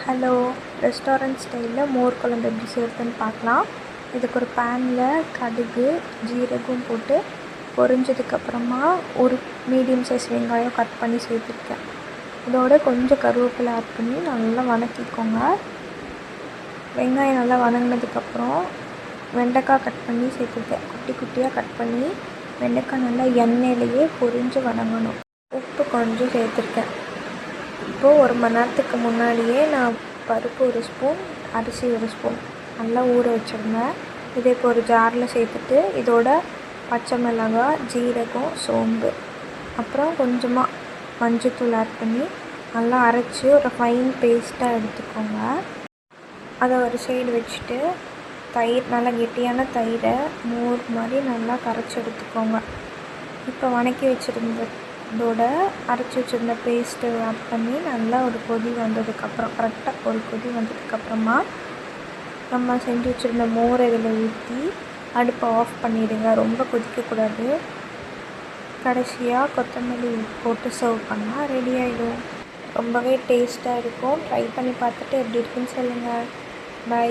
Hello, restaurant ஸ்டைலில் மோர் குழம்பு எப்படி செய்கிறதுன்னு பார்க்கலாம். இதுக்கு ஒரு பேனில் கடுகு ஜீரகம் போட்டு பொரிஞ்சதுக்கப்புறமா ஒரு மீடியம் சைஸ் வெங்காயம் கட் பண்ணி சேர்த்துருக்கேன். இதோட கொஞ்சம் கருவேப்பிலை ஆட் பண்ணி நல்லா வதக்கிக்கோங்க. வெங்காயம் நல்லா வதங்கினதுக்கப்புறம் வெண்டைக்காய் கட் பண்ணி சேர்த்துருக்கேன். குட்டி குட்டியாக கட் பண்ணி வெண்டைக்காய் நல்லா எண்ணெயிலேயே பொரிஞ்சு வதங்கணும். உப்பு கொஞ்சம் சேர்த்துருக்கேன். இப்போது 1 மணி நேரத்துக்கு முன்னாடியே நான் பருப்பு 1 ஸ்பூன், அரிசி 1 ஸ்பூன் நல்லா ஊற வச்சுருந்தேன். இதை இப்போ ஒரு ஜாரில் சேர்த்துட்டு இதோட பச்சை மிளகாய், ஜீரகம், சோம்பு, அப்புறம் கொஞ்சமாக மஞ்சத்தூள் ஆட் பண்ணி நல்லா அரைச்சி ஒரு ஃபைன் பேஸ்ட்டாக எடுத்துக்கோங்க. அதை ஒரு சைடு வச்சுட்டு தயிர், நல்லா கெட்டியான தயிரை மோர் மாதிரி நல்லா கரைச்சி எடுத்துக்கோங்க. இப்போ வதக்கி வச்சுருந்ததோட அரைச்சி வச்சுருந்த பேஸ்ட்டு ஆட் பண்ணி நல்லா ஒரு கொதி வந்ததுக்கப்புறம், கரெக்டாக ஒரு கொதி வந்ததுக்கப்புறமா நம்ம செஞ்சு வச்சுருந்த மோரை இதில் ஊற்றி அடுப்பை ஆஃப் பண்ணிவிடுங்க. ரொம்ப கொதிக்கக்கூடாது. கடைசியாக கொத்தமல்லி போட்டு சர்வ் பண்ணால் ரெடி ஆகிடும். ரொம்பவே டேஸ்ட்டாக இருக்கும். ட்ரை பண்ணி பார்த்துட்டு எப்படி இருக்குன்னு சொல்லுங்கள். பை.